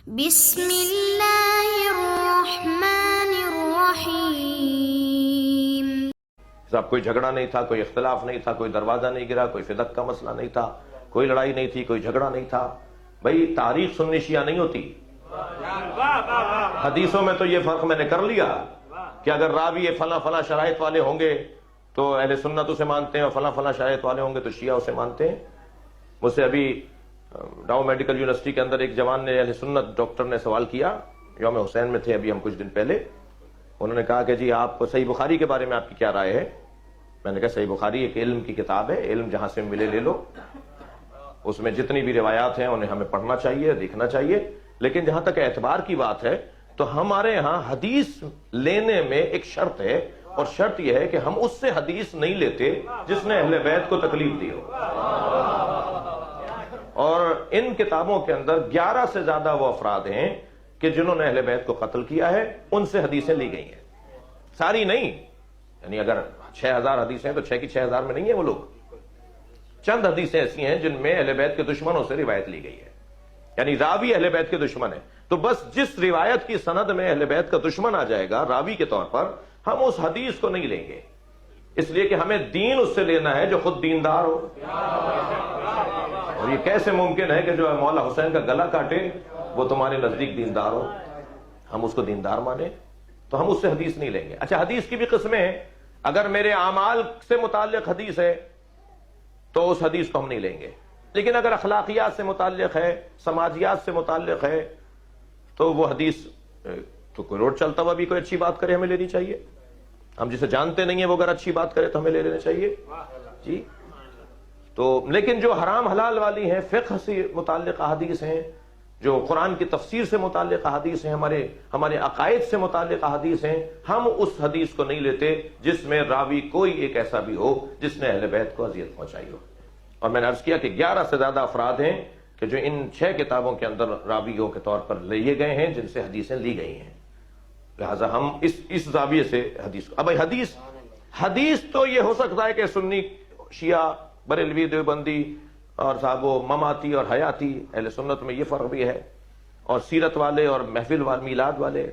بسم اللہ الرحمن الرحیم۔ صاحب کوئی جھگڑا نہیں تھا، کوئی اختلاف نہیں تھا، کوئی دروازہ نہیں گرا، کوئی فدق کا مسئلہ نہیں تھا، کوئی لڑائی نہیں تھی، کوئی جھگڑا نہیں تھا۔ بھئی تاریخ سنی شیعہ نہیں ہوتی۔ حدیثوں میں تو یہ فرق میں نے کر لیا کہ اگر راوی فلاں فلاں شرائط والے ہوں گے تو اہل سنت اسے مانتے ہیں، اور فلاں فلاں شرائط والے ہوں گے تو شیعہ اسے مانتے ہیں۔ مجھ سے ابھی ڈاؤ میڈیکل یونیورسٹی کے اندر ایک جوان نے، اہل سنت ڈاکٹر نے سوال کیا، یوم حسین میں تھے ابھی ہم کچھ دن پہلے۔ انہوں نے کہا کہ جی آپ صحیح بخاری کے بارے میں آپ کی کیا رائے ہے؟ میں نے کہا صحیح بخاری ایک علم کی کتاب ہے، علم جہاں سے ملے لے لو، اس میں جتنی بھی روایات ہیں انہیں ہمیں پڑھنا چاہیے، دیکھنا چاہیے، لیکن جہاں تک اعتبار کی بات ہے تو ہمارے ہاں حدیث لینے میں ایک شرط ہے، اور شرط یہ ہے کہ ہم اس سے حدیث نہیں لیتے جس نے اہل بیت کو تکلیف دی ہو۔ اور ان کتابوں کے اندر 11 سے زیادہ وہ افراد ہیں کہ جنہوں نے اہل بیت کو قتل کیا ہے، ان سے حدیثیں لی گئی ہیں، ساری نہیں، یعنی اگر 6000 حدیثیں ہیں تو 6 کی 6000 میں نہیں ہیں وہ لوگ، چند حدیثیں ایسی ہیں جن میں اہل بیت کے دشمنوں سے روایت لی گئی ہے، یعنی راوی اہل بیت کے دشمن ہے، تو بس جس روایت کی سند میں اہل بیت کا دشمن آ جائے گا راوی کے طور پر، ہم اس حدیث کو نہیں لیں گے، اس لیے کہ ہمیں دین اس سے لینا ہے جو خود دیندار ہو۔ اور یہ کیسے ممکن ہے کہ جو مولا حسین کا گلا کاٹے وہ تمہارے نزدیک دیندار ہو؟ ہم اس کو دیندار مانیں تو ہم اس سے حدیث نہیں لیں گے۔ اچھا، حدیث کی بھی قسمیں ہیں، اگر میرے اعمال سے متعلق حدیث ہے تو اس حدیث کو ہم نہیں لیں گے، لیکن اگر اخلاقیات سے متعلق ہے، سماجیات سے متعلق ہے، تو وہ حدیث تو کوئی روڈ چلتا ہوا بھی کوئی اچھی بات کرے ہمیں لینی چاہیے، ہم جسے جانتے نہیں ہیں وہ اگر اچھی بات کرے تو ہمیں لے لینا چاہیے جی۔ تو لیکن جو حرام حلال والی ہیں، فقہ سے متعلق احادیث ہیں، جو قرآن کی تفسیر سے متعلق احادیث ہیں، ہمارے عقائد سے متعلق احادیث ہیں، ہم اس حدیث کو نہیں لیتے جس میں راوی کوئی ایک ایسا بھی ہو جس نے اہل بیت کو اذیت پہنچائی ہو۔ اور میں نے عرض کیا کہ 11 سے زیادہ افراد ہیں کہ جو ان 6 کتابوں کے اندر راویوں کے طور پر لیے گئے ہیں جن سے حدیثیں لی گئی ہیں، لہذا ہم اس زاویے سے حدیث کو، اب حدیث تو یہ ہو سکتا ہے کہ سنی شیعہ، بریلوی، دیوبندی اور صاحب و مماتی اور حیاتی، اہل سنت میں یہ فرق بھی ہے، اور سیرت والے اور محفل والے، میلاد والے،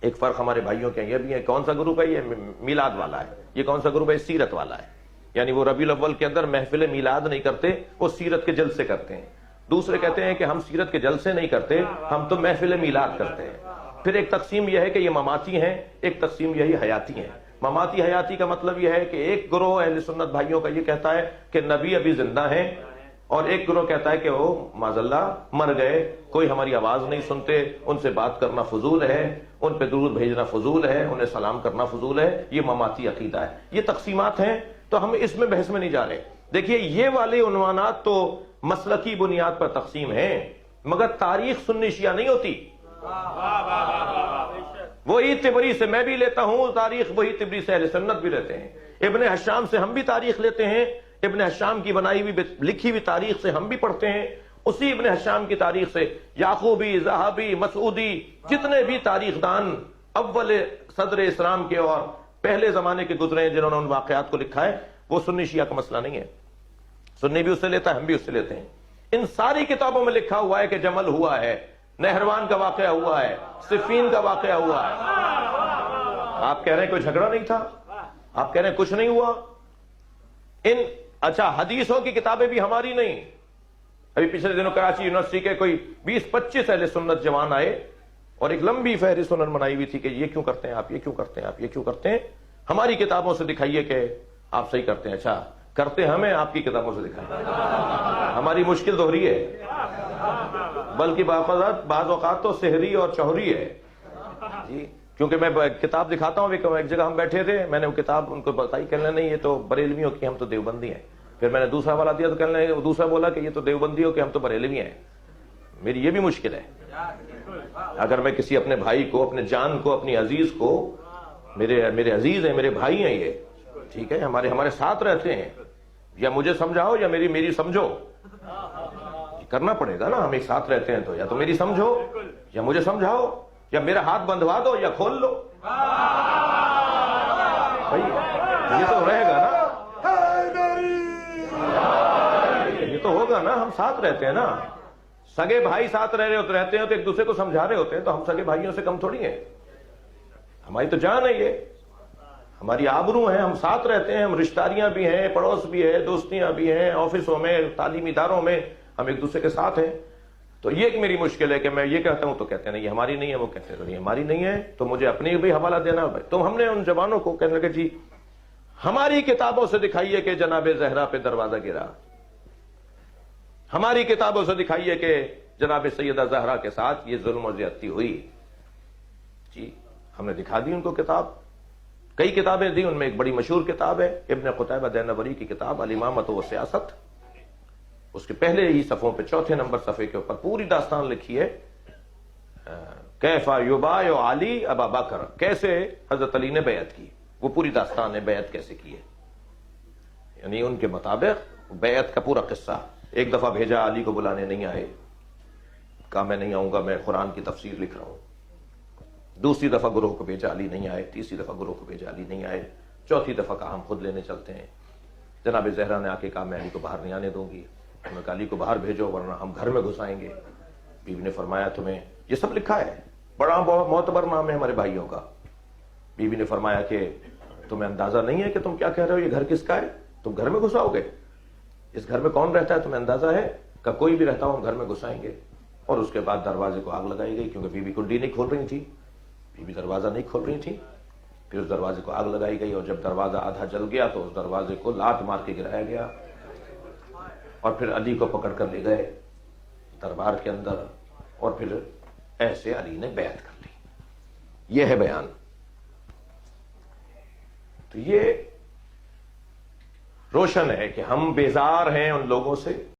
ایک فرق ہمارے بھائیوں کے یہ بھی ہے۔ کون سا گروپ ہے؟ یہ میلاد والا ہے۔ یہ کون سا گروپ ہے؟ سیرت والا ہے، یعنی وہ ربیع الاول کے اندر محفل میلاد نہیں کرتے، وہ سیرت کے جلسے کرتے ہیں۔ دوسرے کہتے ہیں کہ ہم سیرت کے جلسے نہیں کرتے، ہم تو محفل میلاد کرتے ہیں۔ پھر ایک تقسیم یہ ہے کہ یہ مماتی ہیں، ایک تقسیم یہی حیاتی ہیں۔ مماتی حیاتی کا مطلب یہ ہے کہ ایک گروہ اہل سنت بھائیوں کا یہ کہتا ہے کہ نبی ابھی زندہ ہیں، اور ایک گروہ کہتا ہے کہ وہ معاذ اللہ مر گئے، کوئی ہماری آواز نہیں سنتے، ان سے بات کرنا فضول ہے، ان پہ درود بھیجنا فضول ہے، انہیں سلام کرنا فضول ہے۔ یہ مماتی عقیدہ ہے۔ یہ تقسیمات ہیں، تو ہم اس میں بحث میں نہیں جا رہے۔ دیکھیے یہ والے عنوانات تو مسلکی بنیاد پر تقسیم ہیں، مگر تاریخ سنی شیعہ نہیں ہوتی۔ وہی تبری سے میں بھی لیتا ہوں تاریخ، وہی تبری سے اہل سنت بھی لیتے ہیں، ابن حشام سے ہم بھی تاریخ لیتے ہیں، ابن حشام کی بنائی ہوئی لکھی ہوئی تاریخ سے ہم بھی پڑھتے ہیں، اسی ابن حشام کی تاریخ سے یعقوبی، ذہبی، مسعودی، جتنے بھی تاریخ دان اول صدر اسلام کے اور پہلے زمانے کے گزرے ہیں جنہوں نے ان واقعات کو لکھا ہے، وہ سنی شیعہ کا مسئلہ نہیں ہے۔ سنی بھی اس سے لیتا ہے، ہم بھی اس سے لیتے ہیں۔ ان ساری کتابوں میں لکھا ہوا ہے کہ جمل ہوا ہے، نہروان کا واقعہ ہوا ہے، صفین کا واقعہ ہوا ہے۔ آپ کہہ رہے ہیں کوئی جھگڑا نہیں تھا، آپ کہہ رہے ہیں کچھ نہیں ہوا۔ اچھا، حدیثوں کی کتابیں بھی ہماری نہیں۔ ابھی پچھلے دنوں کراچی یونیورسٹی کے کوئی 20-25 اہل سنت جوان آئے اور ایک لمبی فہرست انہوں نے بنائی ہوئی تھی کہ یہ کیوں کرتے ہیں آپ، یہ کیوں کرتے ہیں آپ، یہ کیوں کرتے ہیں، ہماری کتابوں سے دکھائیے کہ آپ صحیح کرتے ہیں۔ اچھا، کرتے ہمیں، آپ کی کتابوں سے دکھائیں۔ ہماری مشکل دوہری ہے، بلکہ بعض اوقات تو سحری اور چوہری ہے جی، کیونکہ میں کتاب دکھاتا ہوں، ایک جگہ ہم بیٹھے تھے، میں نے وہ کتاب ان کو بتائی، کہنے نہیں یہ تو بریلویوں کی، ہم تو دیوبندی ہیں۔ پھر میں نے دوسرا والا دیا تو کہنے دوسرا بولا کہ یہ تو دیوبندیوں کے، ہم تو بریلوی ہیں۔ میری یہ بھی مشکل ہے، اگر میں کسی اپنے بھائی کو، اپنے جان کو، اپنی عزیز کو، میرے عزیز ہیں، میرے بھائی ہیں، یہ ٹھیک ہے، ہمارے ساتھ رہتے ہیں، یا مجھے سمجھاؤ یا میری سمجھو، کرنا پڑے گا نا، ہم ایک ساتھ رہتے ہیں تو یا تو میری سمجھو یا مجھے سمجھاؤ، یا میرا ہاتھ بندھوا دو یا کھول لو، بھائی یہ تو رہے گا نا، یہ تو ہوگا نا، ہم ساتھ رہتے ہیں نا۔ سگے بھائی ساتھ رہتے ہیں تو ایک دوسرے کو سمجھا رہے ہوتے ہیں، تو ہم سگے بھائیوں سے کم تھوڑی ہیں، ہماری تو جان ہے، یہ ہماری آبرو ہیں، ہم ساتھ رہتے ہیں، ہم رشتہ بھی ہیں، پڑوس بھی ہے، دوستیاں بھی ہیں، آفسوں میں، تعلیمی اداروں میں ہم ایک دوسرے کے ساتھ ہیں۔ تو یہ ایک میری مشکل ہے کہ میں یہ کہتا ہوں تو کہتے ہیں نہیں ہماری نہیں ہے، وہ کہتے ہیں نہیں ہماری نہیں ہے، تو مجھے اپنی بھی حوالہ دینا ہے۔ تو ہم نے ان جوانوں کو کہنے لگے جی ہماری کتابوں سے دکھائیے کہ جناب زہرا پہ دروازہ گرا، ہماری کتابوں سے دکھائیے کہ جناب سیدہ زہرا کے ساتھ یہ ظلم و زیادتی ہوئی۔ جی ہم نے دکھا دی ان کو کتاب، کئی کتابیں دی، ان میں ایک بڑی مشہور کتاب ہے ابن قتیبہ دینوری کی کتاب الامامۃ و سیاست، اس کے پہلے ہی صفحوں پہ 4 نمبر صفحے کے اوپر پوری داستان لکھی ہے، کیف یبایع علی ابا بکر، کیسے حضرت علی نے بیعت کی، وہ پوری داستان ہے بیعت کیسے کی ہے، یعنی ان کے مطابق بیعت کا پورا قصہ۔ ایک دفعہ بھیجا، علی کو بلانے نہیں آئے، کہا میں نہیں آؤں گا، میں قرآن کی تفسیر لکھ رہا ہوں۔ دوسری دفعہ گروہ کو بھیجا، علی نہیں آئے، تیسری دفعہ گروہ کو بھیجا، علی نہیں آئے، چوتھی دفعہ کہا ہم خود لینے چلتے ہیں۔ جناب زہرا نے آ کے کہا میں علی کو باہر نہیں آنے دوں گی، میں کہا علی کو باہر بھیجو ورنہ ہم گھر میں گھسائیں گے۔ بیوی نے فرمایا تمہیں یہ سب لکھا ہے، بڑا معتبر نام ہے ہمارے بھائیوں کا۔ بیوی نے فرمایا کہ تمہیں اندازہ نہیں ہے کہ تم کیا کہہ رہے ہو، یہ گھر کس کا ہے، تم گھر میں گھساؤ گے، اس گھر میں کون رہتا ہے تمہیں اندازہ ہے؟ کہ کوئی بھی رہتا ہو ہم گھر میں گھسائیں گے۔ اور اس کے بعد دروازے کو آگ لگائی گئی، کیونکہ بیوی کنڈی نہیں کھول رہی تھی، بیوی دروازہ نہیں کھول رہی تھی، پھر اس دروازے کو آگ لگائی گئی، اور جب دروازہ آدھا جل گیا تو اس دروازے کو لات مار کے گرایا گیا، اور پھر علی کو پکڑ کر لے گئے دربار کے اندر، اور پھر ایسے علی نے بیعت کر لی۔ یہ ہے بیان۔ تو یہ روشن ہے کہ ہم بیزار ہیں ان لوگوں سے